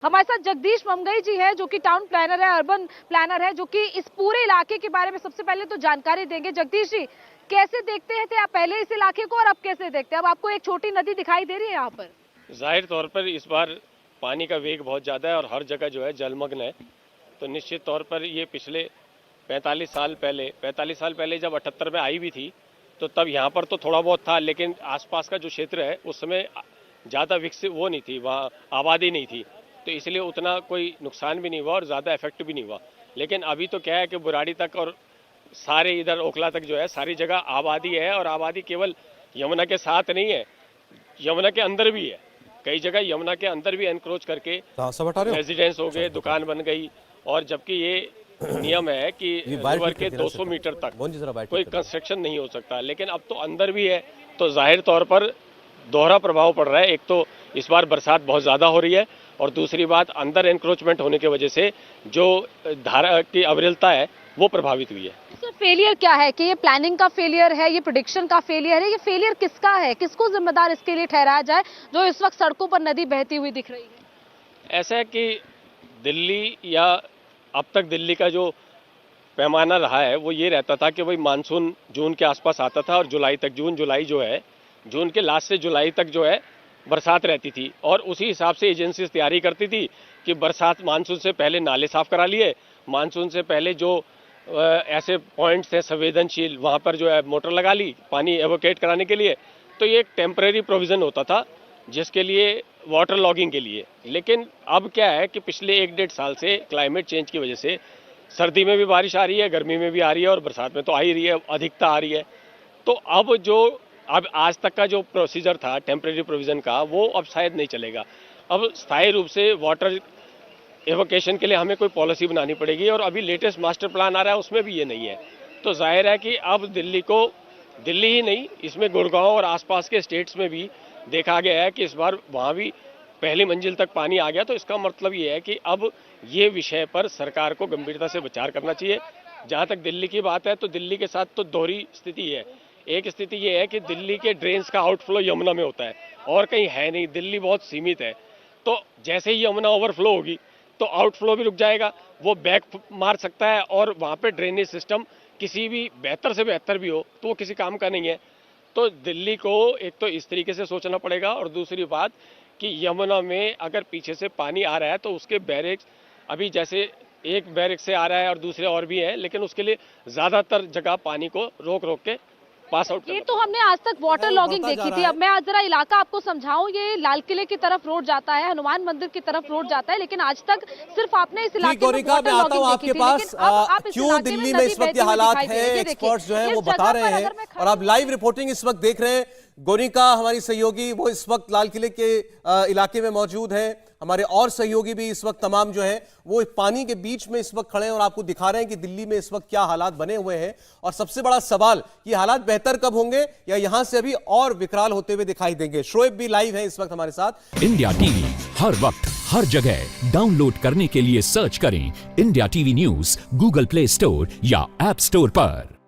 हमारे साथ जगदीश ममगई जी है, जो कि टाउन प्लानर है, अर्बन प्लानर है, जो कि इस पूरे इलाके के बारे में सबसे पहले तो जानकारी देंगे। जगदीश जी, कैसे देखते थे आप पहले इस इलाके को और अब कैसे देखते हैं? अब आपको एक छोटी नदी दिखाई दे रही है यहाँ पर। जाहिर तौर पर इस बार पानी का वेग बहुत ज़्यादा है और हर जगह जो है जलमग्न है। तो निश्चित तौर पर ये पिछले 45 साल पहले जब 78 में आई भी थी तो तब यहाँ पर तो थोड़ा बहुत था, लेकिन आसपास का जो क्षेत्र है उस समय ज़्यादा विकसित वो नहीं थी, वहाँ आबादी नहीं थी, तो इसलिए उतना कोई नुकसान भी नहीं हुआ और ज़्यादा इफेक्ट भी नहीं हुआ। लेकिन अभी तो क्या है कि बुराड़ी तक और सारे इधर ओखला तक जो है सारी जगह आबादी है, और आबादी केवल यमुना के साथ नहीं है, यमुना के अंदर भी है। कई जगह यमुना के अंदर भी एनक्रोच करके रेजिडेंस हो गए, दुकान बन गई, और जबकि ये नियम है कि रिवर के 200 मीटर तक कोई कंस्ट्रक्शन नहीं हो सकता, लेकिन अब तो अंदर भी है। तो जाहिर तौर पर दोहरा प्रभाव पड़ रहा है। एक तो इस बार बरसात बहुत ज़्यादा हो रही है, और दूसरी बात अंदर एनक्रोचमेंट होने की वजह से जो धारा की अविरलता है वो प्रभावित हुई है। सर, फेलियर क्या है? कि ये प्लानिंग का फेलियर है, ये प्रेडिक्शन का फेलियर है, ये फेलियर किसका है? किसको जिम्मेदार इसके लिए ठहराया जाए जो इस वक्त सड़कों पर नदी बहती हुई दिख रही है? ऐसा है कि दिल्ली, या अब तक दिल्ली का जो पैमाना रहा है वो ये रहता था कि भाई मानसून जून के आसपास आता था और जुलाई तक, जून जुलाई जो है, जून के लास्ट से जुलाई तक जो है बरसात रहती थी, और उसी हिसाब से एजेंसीज तैयारी करती थी कि बरसात मानसून से पहले नाले साफ करा लिए, मानसून से पहले जो ऐसे पॉइंट्स हैं संवेदनशील वहाँ पर जो है मोटर लगा ली पानी एवोकेट कराने के लिए। तो ये एक टेम्परेरी प्रोविज़न होता था जिसके लिए वाटर लॉगिंग के लिए। लेकिन अब क्या है कि पिछले 1-1.5 साल से क्लाइमेट चेंज की वजह से सर्दी में भी बारिश आ रही है, गर्मी में भी आ रही है, और बरसात में तो आ ही रही है, अधिकता आ रही है। तो अब आज तक का जो प्रोसीजर था टेम्परेरी प्रोविज़न का, वो अब शायद नहीं चलेगा। अब स्थायी रूप से वाटर एवोकेशन के लिए हमें कोई पॉलिसी बनानी पड़ेगी, और अभी लेटेस्ट मास्टर प्लान आ रहा है उसमें भी ये नहीं है। तो जाहिर है कि अब दिल्ली ही नहीं, इसमें गुड़गांव और आसपास के स्टेट्स में भी देखा गया है कि इस बार वहाँ भी पहली मंजिल तक पानी आ गया। तो इसका मतलब ये है कि अब ये विषय पर सरकार को गंभीरता से विचार करना चाहिए। जहाँ तक दिल्ली की बात है तो दिल्ली के साथ तो दोहरी स्थिति है। एक स्थिति ये है कि दिल्ली के ड्रेन्स का आउटफ्लो यमुना में होता है और कहीं है नहीं, दिल्ली बहुत सीमित है। तो जैसे ही यमुना ओवरफ्लो होगी तो आउटफ्लो भी रुक जाएगा, वो बैक मार सकता है, और वहाँ पे ड्रेनेज सिस्टम किसी भी बेहतर से बेहतर भी हो तो वो किसी काम का नहीं है। तो दिल्ली को एक तो इस तरीके से सोचना पड़ेगा, और दूसरी बात कि यमुना में अगर पीछे से पानी आ रहा है तो उसके बैरेक्स, अभी जैसे एक बैरेक से आ रहा है और दूसरे और भी हैं, लेकिन उसके लिए ज़्यादातर जगह पानी को रोक रोक के पास आउट। ये तो हमने आज तक वाटर लॉगिंग देखी थी। अब मैं आज जरा इलाका आपको समझाऊं। ये लाल किले की तरफ रोड जाता है, हनुमान मंदिर की तरफ रोड जाता है, लेकिन आज तक सिर्फ आपने इस इलाके में वाटर लॉगिंग देखी थी। पास क्यों दिल्ली में इस वक्त ये हालात है, एक्सपर्ट्स जो है वो बता रहे हैं, और आप लाइव रिपोर्टिंग इस वक्त देख रहे हैं। गोरिका हमारी सहयोगी वो इस वक्त लाल किले के इलाके में मौजूद है, हमारे और सहयोगी भी इस वक्त तमाम जो है वो पानी के बीच में इस वक्त खड़े हैं और आपको दिखा रहे हैं कि दिल्ली में इस वक्त क्या हालात बने हुए हैं। और सबसे बड़ा सवाल, ये हालात बेहतर कब होंगे या यहां से अभी और विकराल होते हुए दिखाई देंगे? शोएब भी लाइव है इस वक्त हमारे साथ। इंडिया टीवी हर वक्त हर जगह डाउनलोड करने के लिए सर्च करें India TV news Google play store या ऐप स्टोर पर।